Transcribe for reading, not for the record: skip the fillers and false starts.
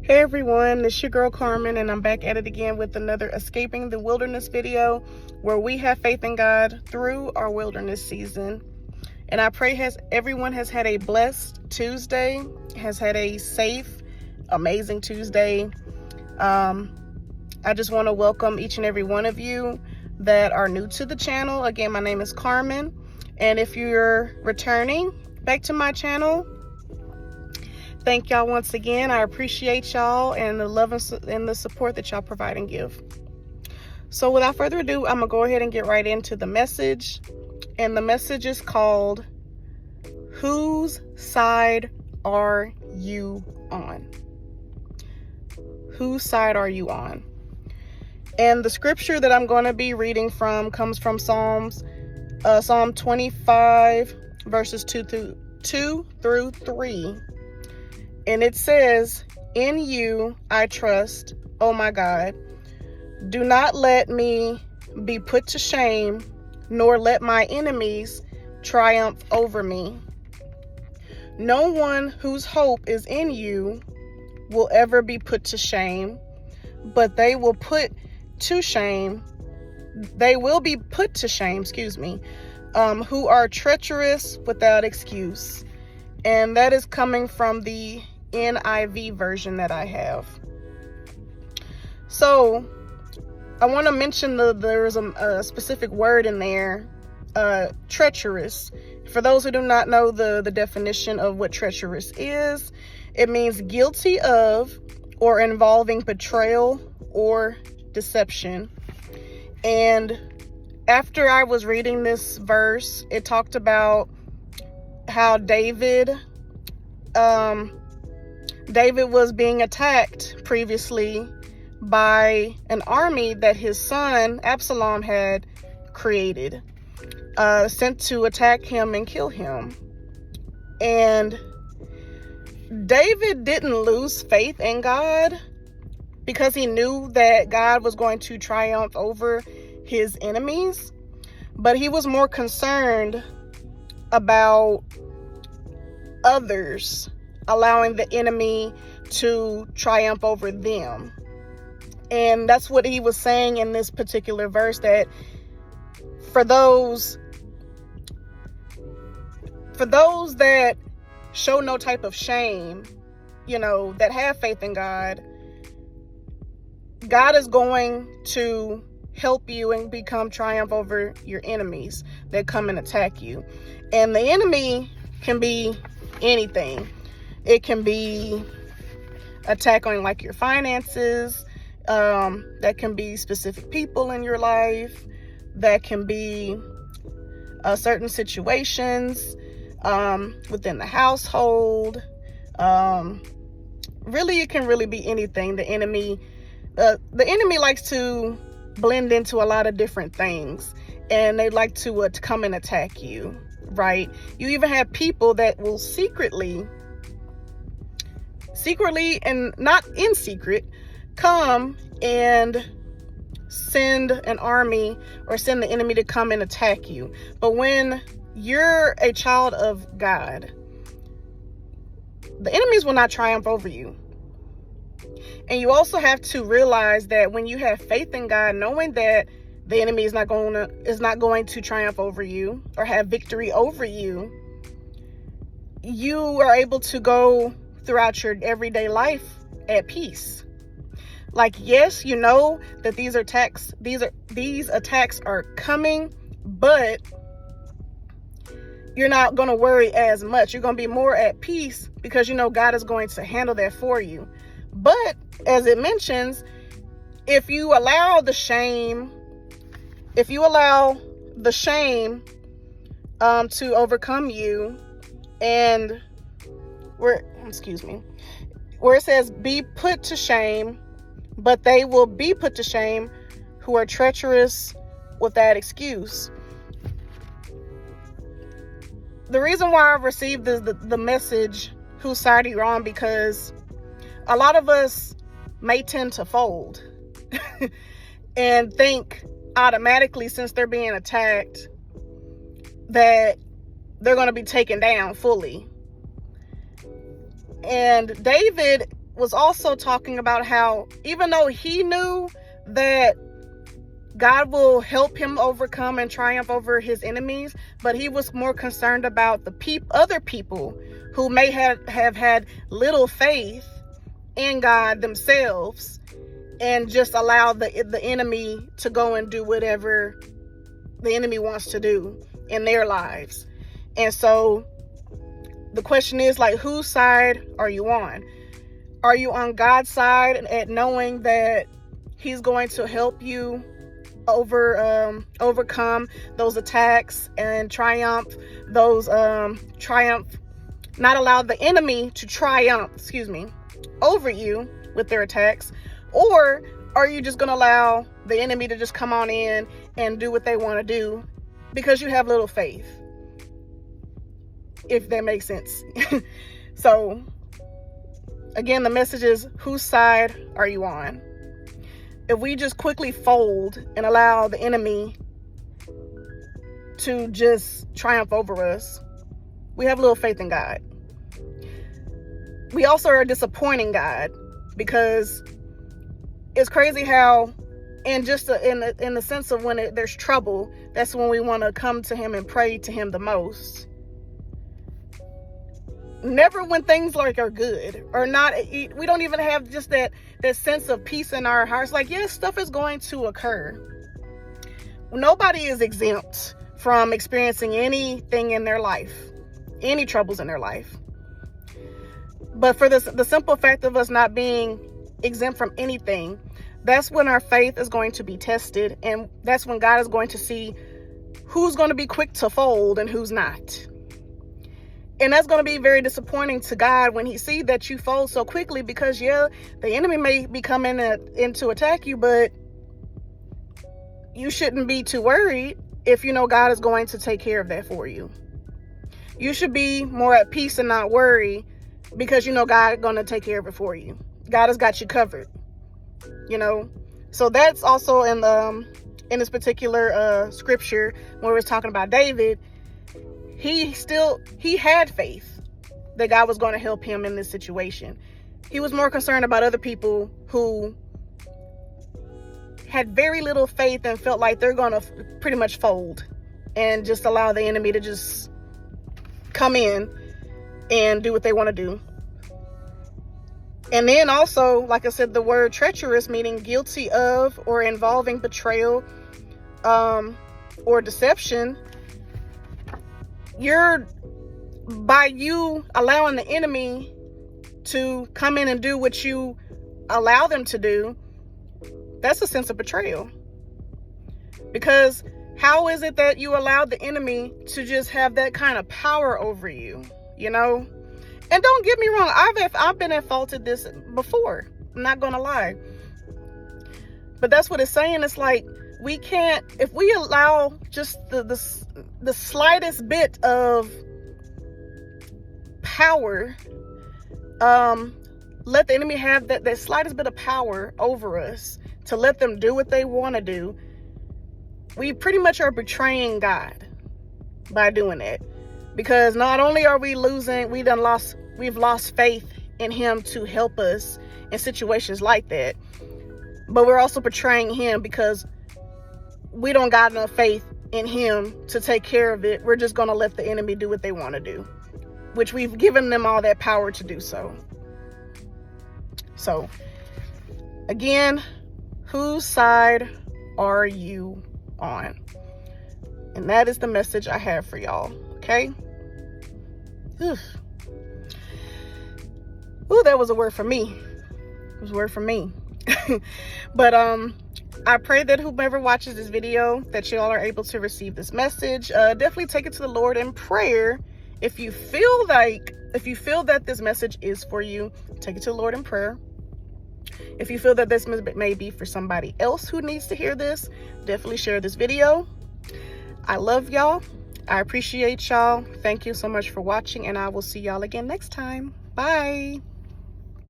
Hey everyone, it's your girl Carmen, and I'm back at it again with another Escaping the Wilderness video where we have faith in God through our wilderness season. And I pray everyone has had a blessed Tuesday, has had a safe, amazing Tuesday. I just want to welcome each and every one of you that are new to the channel. Again, my name is Carmen, and if you're returning back to my channel, thank y'all once again. I appreciate y'all and the love and the support that y'all provide and give. So without further ado, I'm gonna go ahead and get right into the message. And the message is called, Whose Side Are You On? Whose side are you on? And the scripture that I'm going to be reading from comes from Psalm 25, verses 2 through 3. And it says, "In you I trust, oh my God. Do not let me be put to shame, nor let my enemies triumph over me. No one whose hope is in you will ever be put to shame, but they will be put to shame, who are treacherous without excuse." And that is coming from the NIV version that I have. So I want to mention there's a specific word in there, treacherous. For those who do not know the definition of what treacherous is, it means guilty of or involving betrayal or deception. And after I was reading this verse, it talked about how David was being attacked previously by an army that his son Absalom had created, sent to attack him and kill him. And David didn't lose faith in God because he knew that God was going to triumph over his enemies, but he was more concerned about others, allowing the enemy to triumph over them. And that's what he was saying in this particular verse, that for those that show no type of shame, that have faith in God, God is going to help you and become triumph over your enemies that come and attack you. And the enemy can be anything. It can be attack on like your finances. That can be specific people in your life. That can be certain situations within the household. Really, it can really be anything. The enemy likes to blend into a lot of different things, and they like to come and attack you, right? You even have people that will secretly and not in secret come and send an army or send the enemy to come and attack you. But when you're a child of God, the enemies will not triumph over you. And you also have to realize that when you have faith in God, knowing that the enemy is not going to triumph over you or have victory over you, you are able to go throughout your everyday life at peace. Like, yes, you know that these attacks are coming, but you're not going to worry as much. You're going to be more at peace because God is going to handle that for you. But as it mentions, if you allow the shame to overcome you, and where it says be put to shame, but they will be put to shame who are treacherous without excuse. The reason why I've received the message, whose side are you on, because a lot of us may tend to fold and think automatically, since they're being attacked, that they're going to be taken down fully. And David was also talking about how even though he knew that God will help him overcome and triumph over his enemies, but he was more concerned about the other people who may have had little faith in God themselves and just allow the enemy to go and do whatever the enemy wants to do in their lives. And so the question is, like, whose side are you on? Are you on God's side and knowing that he's going to help you overcome those attacks and not allow the enemy to triumph over you with their attacks? Or are you just going to allow the enemy to just come on in and do what they want to do because you have little faith, if that makes sense? So again, the message is, whose side are you on? If we just quickly fold and allow the enemy to just triumph over us, we have little faith in God. We also are disappointing God, because it's crazy how, and just in the sense of when there's trouble, that's when we want to come to him and pray to him the most. Never when things like are good or not. We don't even have just that sense of peace in our hearts. Like, yes, stuff is going to occur. Nobody is exempt from experiencing anything in their life, any troubles in their life. But for the simple fact of us not being exempt from anything, that's when our faith is going to be tested, and that's when God is going to see who's going to be quick to fold and who's not. And that's going to be very disappointing to God when he sees that you fold so quickly, because the enemy may be coming in to attack you, but you shouldn't be too worried if you know God is going to take care of that for you. You should be more at peace and not worry, because you know God is going to take care of it for you. God has got you covered, So that's also in this particular scripture where we're talking about David. He had faith that God was going to help him in this situation. He was more concerned about other people who had very little faith and felt like they're going to pretty much fold and just allow the enemy to just come in and do what they want to do. And then also, like I said, the word treacherous, meaning guilty of or involving betrayal or deception. By you allowing the enemy to come in and do what you allow them to do, that's a sense of betrayal. Because how is it that you allowed the enemy to just have that kind of power over you, And don't get me wrong, I've been at fault at this before. I'm not gonna lie. But that's what it's saying. It's like, we can't, if we allow just the slightest bit of power, let the enemy have that slightest bit of power over us to let them do what they want to do, we pretty much are betraying God by doing that. Because not only are we losing, we've lost faith in him to help us in situations like that, but we're also betraying him because we don't got enough faith in him to take care of it. We're just going to let the enemy do what they want to do, which we've given them all that power to do so. So again, whose side are you on? And that is the message I have for y'all. Okay. Ooh, that was a word for me. It was a word for me. But I pray that whomever watches this video, that y'all are able to receive this message. Definitely take it to the Lord in prayer. If you feel that this message is for you, take it to the Lord in prayer. If you feel that this may be for somebody else who needs to hear this, definitely share this video. I love y'all. I appreciate y'all. Thank you so much for watching, and I will see y'all again next time. Bye.